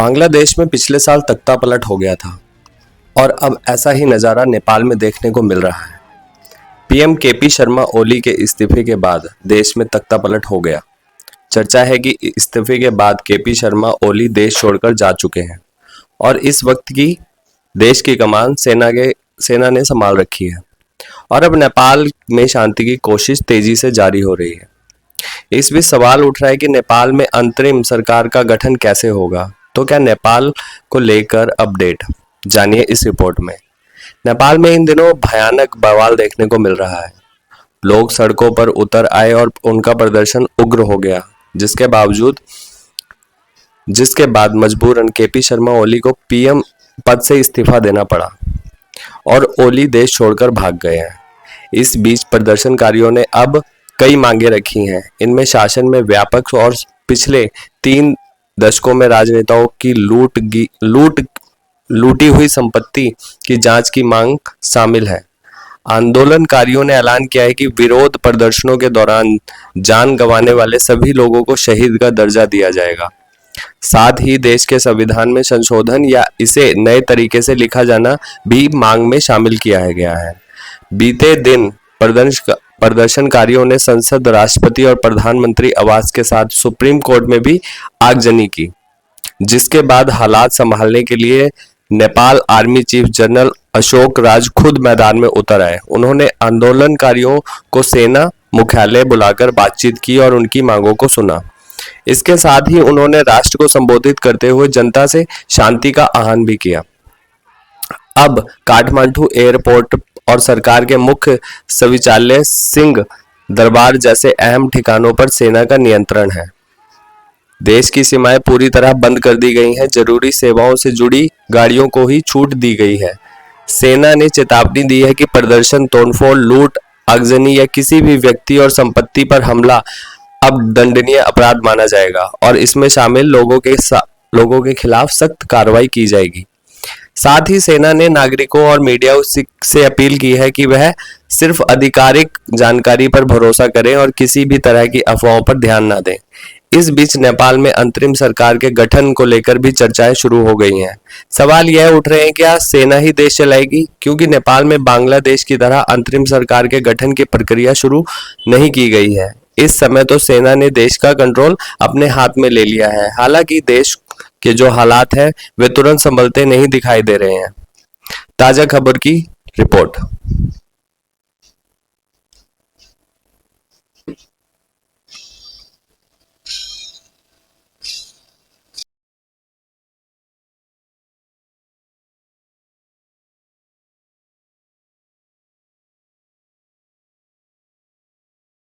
बांग्लादेश में पिछले साल तख्तापलट हो गया था और अब ऐसा ही नज़ारा नेपाल में देखने को मिल रहा है। पीएम केपी शर्मा ओली के इस्तीफे के बाद देश में तख्तापलट हो गया। चर्चा है कि इस्तीफे के बाद केपी शर्मा ओली देश छोड़कर जा चुके हैं और इस वक्त की देश की कमान सेना ने संभाल रखी है और अब नेपाल में शांति की कोशिश तेजी से जारी हो रही है। इस बीच सवाल उठ रहा है कि नेपाल में अंतरिम सरकार का गठन कैसे होगा। तो क्या नेपाल को लेकर अपडेट जानिए इस रिपोर्ट में। नेपाल में इन दिनों भयानक बवाल देखने को मिल रहा है। लोग सड़कों पर उतर आए और उनका प्रदर्शन उग्र हो गया, जिसके बाद मजबूरन केपी शर्मा ओली को पीएम पद से इस्तीफा देना पड़ा और ओली देश छोड़कर भाग गए हैं। इस बीच प्रदर्शनकारियों ने अब कई मांगे रखी हैं। इनमें शासन में व्यापक और पिछले 3 दशकों में राजनेताओं की लूटी हुई संपत्ति की जांच की मांग शामिल है। आंदोलनकारियों ने ऐलान किया है कि विरोध प्रदर्शनों के दौरान जान गंवाने वाले सभी लोगों को शहीद का दर्जा दिया जाएगा। साथ ही देश के संविधान में संशोधन या इसे नए तरीके से लिखा जाना भी मांग में शामिल किया गया है। बीते दिन प्रदर्शनकारियों ने संसद, राष्ट्रपति और प्रधानमंत्री आवास के साथ सुप्रीम कोर्ट में भी आगजनी की, जिसके बाद हालात संभालने के लिए Nepal army chief general Ashok Raj खुद मैदान में उतर आए। उन्होंने आंदोलनकारियों को सेना मुख्यालय बुलाकर बातचीत की और उनकी मांगों को सुना। इसके साथ ही उन्होंने राष्ट्र को संबोधित करते हुए जनता से शांति का आह्वान भी किया। अब काठमांडू एयरपोर्ट और सरकार के मुख्य सचिवालय सिंह दरबार जैसे अहम ठिकानों पर सेना का नियंत्रण है। देश की सीमाएं पूरी तरह बंद कर दी गई हैं। जरूरी सेवाओं से जुड़ी गाड़ियों को ही छूट दी गई है। सेना ने चेतावनी दी है कि प्रदर्शन, तोड़फोड़, लूट, आगजनी या किसी भी व्यक्ति और संपत्ति पर हमला अब दंडनीय अपराध माना जाएगा और इसमें शामिल लोगों के खिलाफ सख्त कार्रवाई की जाएगी। साथ ही सेना ने नागरिकों और मीडिया से अपील की है कि वह सिर्फ आधिकारिक जानकारी पर भरोसा करें और किसी भी तरह की अफवाहों पर ध्यान न दें। इस बीच नेपाल में अंतरिम सरकार के गठन को लेकर भी चर्चाएं शुरू हो गई हैं। सवाल यह उठ रहे हैं कि क्या सेना ही देश चलाएगी, क्योंकि नेपाल में बांग्लादेश की तरह अंतरिम सरकार के गठन की प्रक्रिया शुरू नहीं की गई है। इस समय तो सेना ने देश का कंट्रोल अपने हाथ में ले लिया है। हालांकि देश के जो हालात हैं वे तुरंत संभलते नहीं दिखाई दे रहे हैं। ताजा खबर की रिपोर्ट।